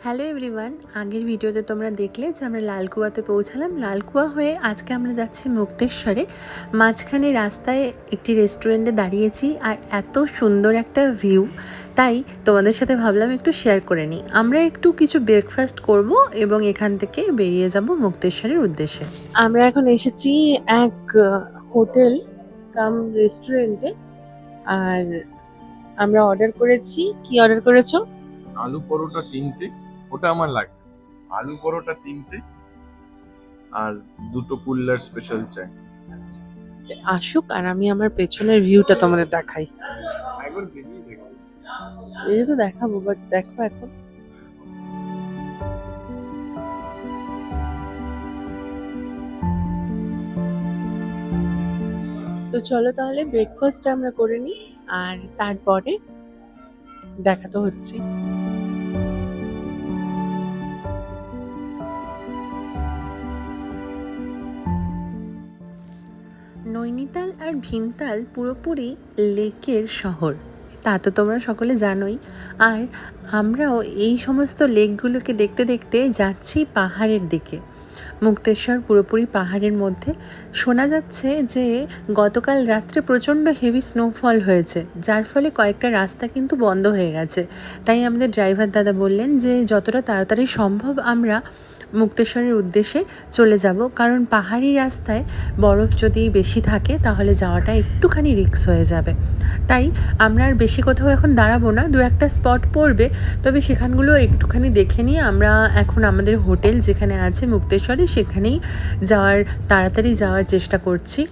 Hello everyone, আগের ভিডিওতে তোমরা দেখলে যে আমরা লালকুয়াতে পৌঁছালাম। লালকুয়া হয়ে আজকে আমরা যাচ্ছি মুক্তেশ্বরে। মাঝখানে রাস্তায় একটি রেস্টুরেন্টে দাঁড়িয়েছি, আর এত সুন্দর একটা ভিউ, তাই তোমাদের সাথে ভাবলাম একটু শেয়ার করে নিই। আমরা একটু কিছু ব্রেকফাস্ট করব এবং এখান থেকে বেরিয়ে যাব মুক্তেশ্বরের উদ্দেশ্যে। আমরা এখন এসেছি এক হোটেল কাম রেস্টুরেন্টে, আর আমরা অর্ডার করেছি। কি অর্ডার করেছো? আলু পরোটা 3টে, ওটা আমার লাগবে। আলু পরোটা 3টে আর 2টো কুল্লার স্পেশাল চাই। আসুক আর আমি আমার পেছনের ভিউটা তোমাদের দেখাই। একবার বেরিয়ে দেখো। এই তো দেখাবো, বাট দেখো এখন। তো চলো তাহলে ব্রেকফাস্ট আমরা করে নিই, আর তারপরে দেখা তো হচ্ছে। নৈনিতাল আর ভীমতাল পুরোপুরি লেকের শহর, তা তো তোমরা সকলে জানোই। আর আমরাও এই সমস্ত লেকগুলোকে দেখতে দেখতে যাচ্ছি পাহাড়ের দিকে। মুক্তেশ্বর পুরোপুরি পাহাড়ের মধ্যে। শোনা যাচ্ছে যে গতকাল রাত্রে প্রচণ্ড হেভি স্নোফল হয়েছে, যার ফলে কয়েকটা রাস্তা কিন্তু বন্ধ হয়ে গেছে। তাই আমাদের ড্রাইভার দাদা বললেন যে যতটা তাড়াতাড়ি সম্ভব আমরা মুক্তেশ্বরের উদ্দেশ্যে চলে যাব, কারণ পাহাড়ি রাস্তায় বরফ যদি বেশি থাকে তাহলে যাওয়াটা একটুখানি রিস্ক হয়ে যাবে। তাই আমরা আর বেশি কোথাও এখন দাঁড়াবো না, দু একটা স্পট পড়বে, তবে সেখানগুলো একটুখানি দেখে নিয়ে আমরা এখন আমাদের হোটেল যেখানে আছে মুক্তেশ্বরে সেখানেই তাড়াতাড়ি যাওয়ার চেষ্টা করছি।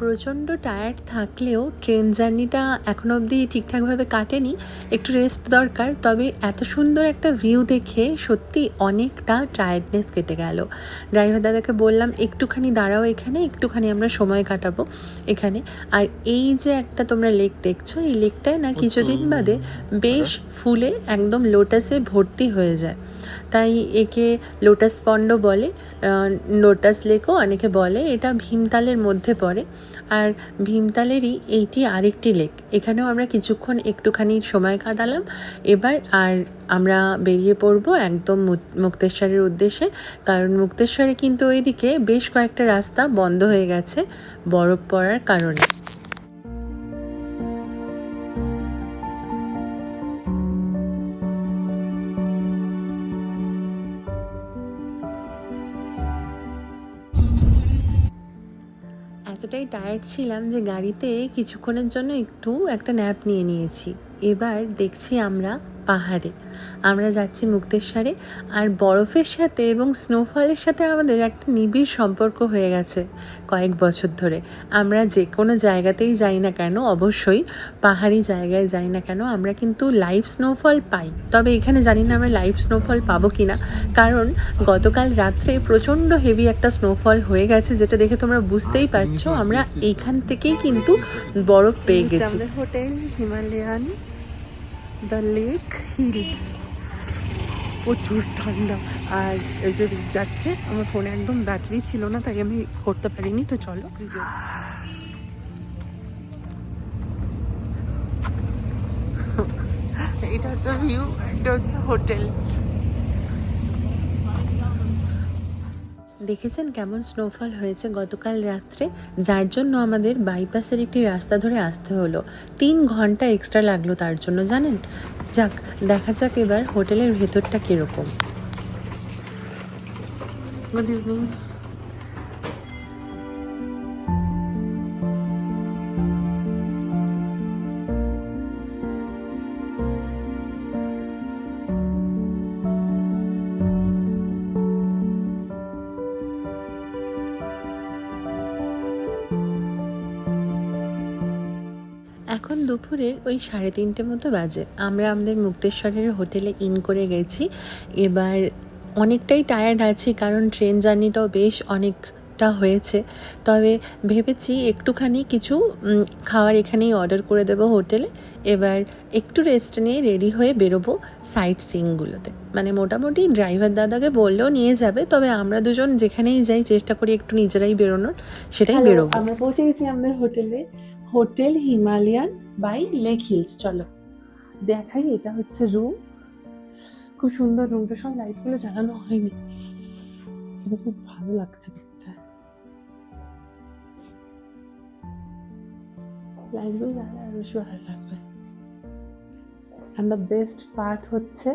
প্রচণ্ড টায়ার্ড থাকলেও ট্রেন জার্নিটা এখনো অবধি ঠিকঠাকভাবে কাটেনি, একটু রেস্ট দরকার। তবে এত সুন্দর একটা ভিউ দেখে সত্যি অনেকটা টায়ার্ডনেস কেটে গেল। ড্রাইভার দাদাকে বললাম একটুখানি দাঁড়াও এখানে, একটুখানি আমরা সময় কাটাবো এখানে। আর এই যে একটা তোমরা লেক দেখছো, এই লেকটায় না কিছুদিন বাদে বেশ ফুলে একদম লোটাসে ভর্তি হয়ে যায়, তাই একে লোটাস পন্ড বলে, লোটাস লেকও অনেকে বলে। এটা ভীমতালের মধ্যে পড়ে, আর ভীমতালেরই এইটি আরেকটি লেক। এখানেও আমরা কিছুক্ষণ একটুখানি সময় কাটালাম। এবার আর আমরা বেরিয়ে পড়বো একদম মুক্তেশ্বরের উদ্দেশ্যে, কারণ মুক্তেশ্বরে কিন্তু ওইদিকে বেশ কয়েকটা রাস্তা বন্ধ হয়ে গেছে বরফ পড়ার কারণে। এতটাই টায়ার্ড ছিলাম যে গাড়িতে কিছুক্ষণের জন্য একটু একটা ন্যাপ নিয়ে নিয়েছি। এবার দেখছি আমরা পাহাড়ে, আমরা যাচ্ছি মুক্তেশ্বরে। আর বরফের সাথে এবং স্নোফলের সাথে আমাদের একটা নিবিড় সম্পর্ক হয়ে গেছে কয়েক বছর ধরে। আমরা যে কোনো জায়গাতেই যাই না কেন, অবশ্যই পাহাড়ি জায়গায় যাই না কেন, আমরা কিন্তু লাইভ স্নোফল পাই। তবে এখানে জানি না আমরা লাইভ স্নোফল পাবো কি না, কারণ গতকাল রাত্রে প্রচণ্ড হেভি একটা স্নোফল হয়ে গেছে, যেটা দেখে তোমরা বুঝতেই পারছো আমরা এইখান থেকেই কিন্তু বরফ পেয়ে গেছি। Hotel Himalayan the lake hill, প্রচুর ঠান্ডা। আর এই যে যাচ্ছে, আমার ফোনে একদম ব্যাটারি ছিল না, তাই আমি করতে পারিনি। তো চলো, এটা হচ্ছে ভিউ, এটা হচ্ছে হোটেল। দেখেছেন কেমন স্নোফল হয়েছে গতকাল রাত্রে, যার জন্য আমাদের বাইপাসের একটি রাস্তা ধরে আসতে হলো। 3 ঘন্টা এক্সট্রা লাগলো তার জন্য, জানেন। যাক, দেখা যাক এবার হোটেলের ভেতরটা কীরকম। Good evening. এখন দুপুরের ওই 3:30 মতো বাজে। আমরা আমাদের মুক্তেশ্বরের হোটেলে ইন করে গেছি। এবার অনেকটাই টায়ার্ড আছি, কারণ ট্রেন জার্নিটাও বেশ অনেকটা হয়েছে। তবে ভেবেছি একটুখানি কিছু খাওয়ার এখানেই অর্ডার করে দেবো হোটেলে। এবার একটু রেস্ট নিয়ে রেডি হয়ে বেরোবো সাইট সিইংগুলোতে। মানে মোটামুটি ড্রাইভার দাদাকে বললেও নিয়ে যাবে, তবে আমরা দুজন যেখানেই যাই চেষ্টা করি একটু নিজেরাই বেরোনোর, সেটাই বেরোবো। আমরা পৌঁছে গেছি আমাদের হোটেলে, hotel Himalayan by lake hills. চলো দেখাই, এটা হচ্ছে রুম। খুব সুন্দর রুমটা, সব লাইটগুলো জ্বালানো হয়নি, কিন্তু খুব ভালো লাগছে দেখতে। লাইটগুলো জ্বালালে আরো বেশি ভালো লাগবে। অ্যান্ড দ্য বেস্ট পার্ট হচ্ছে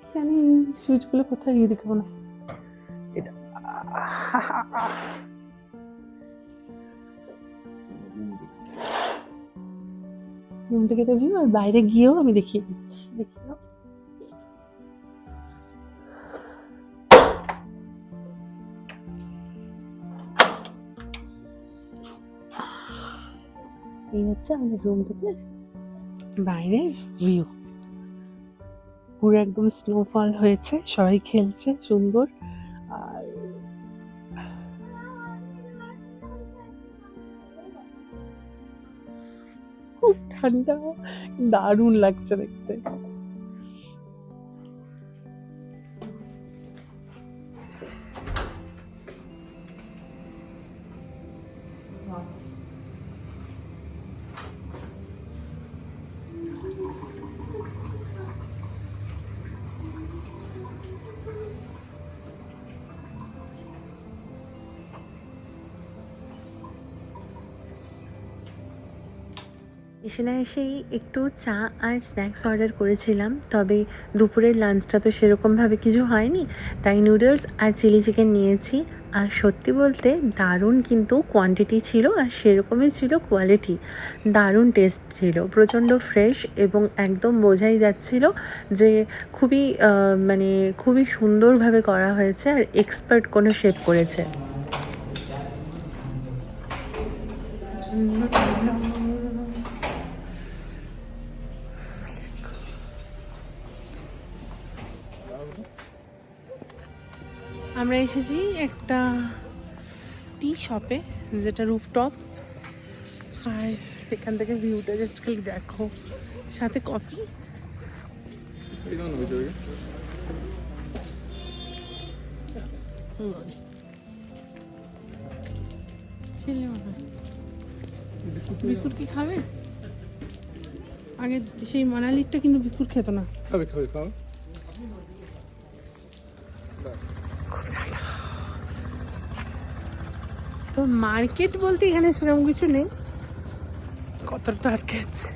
এখানে এই সুইচগুলো কোথায় গিয়ে দেখাবো না, এটা রুম থেকে তো ভিউ, আর বাইরে গিয়েও আমি দেখিয়ে দিচ্ছি, দেখিয়ে দাও। এই হচ্ছে আমাদের রুম থেকে বাইরে ভিউ, পুরো একদম স্নোফল হয়েছে, সবাই খেলছে সুন্দর। আর খুব ঠান্ডা, দারুণ লাগছে দেখতে। এসে না এসেই একটু চা আর স্ন্যাক্স অর্ডার করেছিলাম, তবে দুপুরের লাঞ্চটা তো সেরকমভাবে কিছু হয়নি, তাই নুডলস আর চিলি চিকেন নিয়েছি। আর সত্যি বলতে দারুণ কিন্তু কোয়ান্টিটি ছিল, আর সেরকমই ছিল কোয়ালিটি, দারুণ টেস্ট ছিল, প্রচণ্ড ফ্রেশ, এবং একদম বোঝাই যাচ্ছিল যে খুবই মানে খুবই সুন্দরভাবে করা হয়েছে, আর এক্সপার্ট কোনো শেফ করেছে। আমরা এসেছি একটা টি শপে, যেটা রুফটপ, আর এখান থেকে ভিউটা জাস্ট খালি দেখো, সাথে কফি। বিস্কুট কি খাবে? আগে সেই মানালিরটা কিন্তু বিস্কুট খেত না। খাবে খাবে খাও। তো মার্কেট বলতে এখানে সেরকম কিছু নেই, কতটা আটকে আছে।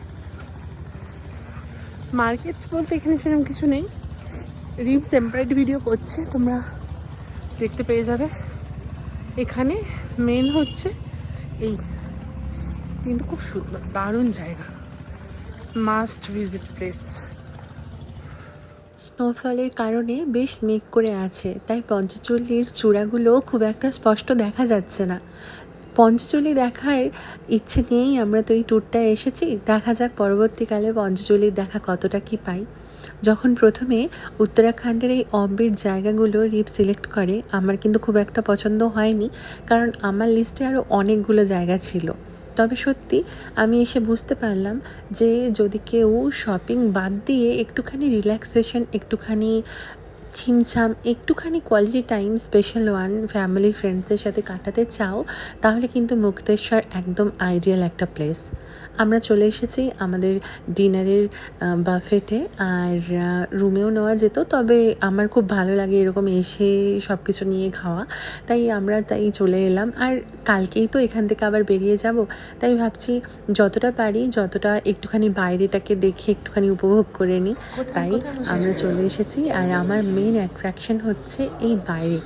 মার্কেট বলতে এখানে সেরকম কিছু নেই, রিম সেপারেট ভিডিও করছে, তোমরা দেখতে পেয়ে যাবে। এখানে মেন হচ্ছে এই, কিন্তু খুব সুন্দর, দারুণ জায়গা, মাস্ট ভিজিট প্লেস। স্নোফলের কারণে বেশ মেঘ করে আছে, তাই পঞ্চচল্লির চূড়াগুলো খুব একটা স্পষ্ট দেখা যাচ্ছে না। পঞ্চচল্লি দেখার ইচ্ছে নিয়েই আমরা তো এই ট্যুরটায় এসেছি, দেখা যাক পরবর্তীকালে পঞ্চচল্লির দেখা কতটা কি পাই। যখন প্রথমে উত্তরাখণ্ডের এই অফবিট জায়গাগুলো রিপ সিলেক্ট করে, আমার কিন্তু খুব একটা পছন্দ হয়নি, কারণ আমার লিস্টে আরও অনেকগুলো জায়গা ছিল। তবে সত্যি আমি এসে বুঝতে পারলাম যে যদি কেউ শপিং বাদ দিয়ে একটুখানি রিল্যাক্সেশন, একটুখানি ছিমছাম, একটুখানি quality time, special one family ফ্রেন্ডসদের সাথে কাটাতে চাও, তাহলে কিন্তু মুক্তেশ্বর একদম আইডিয়াল একটা প্লেস। আমরা চলে এসেছি আমাদের ডিনারের বাফেটে, আর রুমেও নেওয়া যেত, তবে আমার খুব ভালো লাগে এরকম এসে সব কিছু নিয়ে খাওয়া, তাই আমরা চলে এলাম। আর কালকেই তো এখান থেকে আবার বেরিয়ে যাব, তাই ভাবছি যতটা পারি, যতটা একটুখানি বাইরেটাকে দেখে একটুখানি উপভোগ করে নিই, তাই আমরা চলে এসেছি। আর আমার মেন অ্যাট্রাকশন হচ্ছে এই বাইরে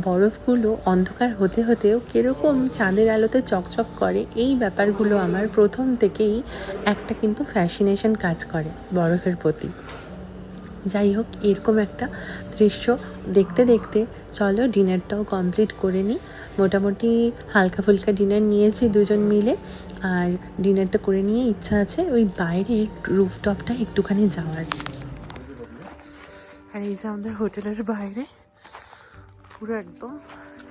বরফগুলো অন্ধকার হতে হতেও কীরকম চাঁদের আলোতে চকচক করে, এই ব্যাপারগুলো আমার প্রথম থেকেই একটা কিন্তু ফ্যাসিনেশন কাজ করে বরফের প্রতি। যাই হোক, এরকম একটা দৃশ্য দেখতে দেখতে চলো ডিনারটাও কমপ্লিট করে নিই। মোটামুটি হালকা ফুলকা ডিনার নিয়েছি দুজন মিলে, আর ডিনারটা করে নিয়ে ইচ্ছা আছে ওই বাইরের রুফটপটা একটুখানি যাওয়ার। আর এই যে আমাদের হোটেলের বাইরে পুরো একদম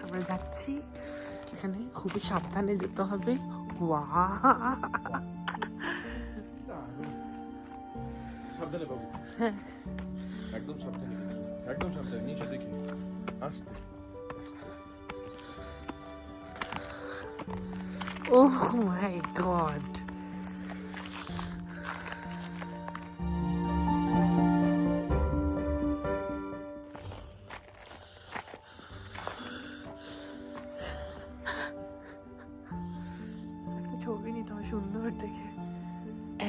আমরা যাচ্ছি, এখানে খুবই সাবধানে যেতে হবে। সাবধানে বাবু, হ্যাঁ একদম সাবধানে, একদম সাবধানে, নিচে দেখি আস্তে। ওহ মাই গড, পারিনি, তোমার সুন্দর দেখে।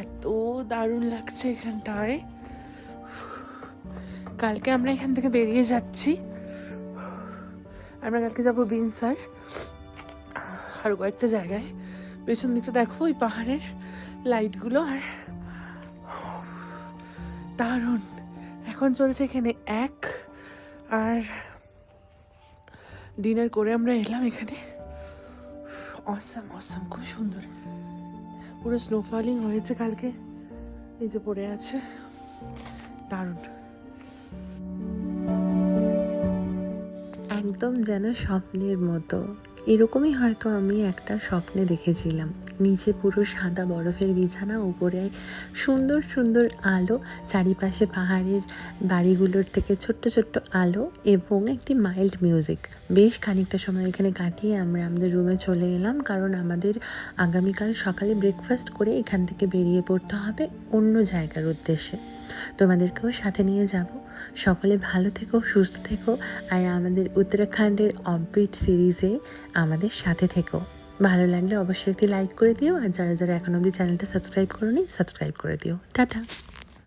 এত দারুণ লাগছে এখানটায়। কালকে আমরা এখান থেকে বেরিয়ে যাচ্ছি। আমরা কালকে যাবো বিনসার আর কয়েকটা জায়গায়। পেছন দিকটা দেখো, ওই পাহাড়ের লাইটগুলো, আর দারুণ। এখন চলছে এখানে আর ডিনার করে আমরা এলাম এখানে। অসাম অসাম, খুব সুন্দর। পুরো স্নোফলিং হয়েছে কালকে, এই যে পড়ে আছে, দারুণ। একদম যেন স্বপ্নের মতো। এরকমই হয়তো আমি একটা স্বপ্নে দেখেছিলাম। নিচে পুরো সাদা বরফের বিছানা, উপরে সুন্দর সুন্দর আলো, চারিপাশে পাহাড়ের বাড়িগুলোর থেকে ছোট্ট ছোট্ট আলো এবং একটি মাইল্ড মিউজিক। বেশ খানিকটা সময় এখানে কাটিয়ে আমরা আমাদের রুমে চলে এলাম, কারণ আমাদের আগামীকাল সকালে ব্রেকফাস্ট করে এখান থেকে বেরিয়ে পড়তে হবে অন্য জায়গার উদ্দেশ্যে। তোমাদেরকেও সাথে নিয়ে যাব। সকলে ভালো থেকো, সুস্থ থেকো, আর আমাদের উত্তরাখণ্ডের অফবিট সিরিজে আমাদের সাথে থেকো। ভালো লাগলে অবশ্যই একটি লাইক করে দিও, আর যারা যারা এখন অবধি চ্যানেলটা সাবস্ক্রাইব করোনি সাবস্ক্রাইব করে দিও। টাটা।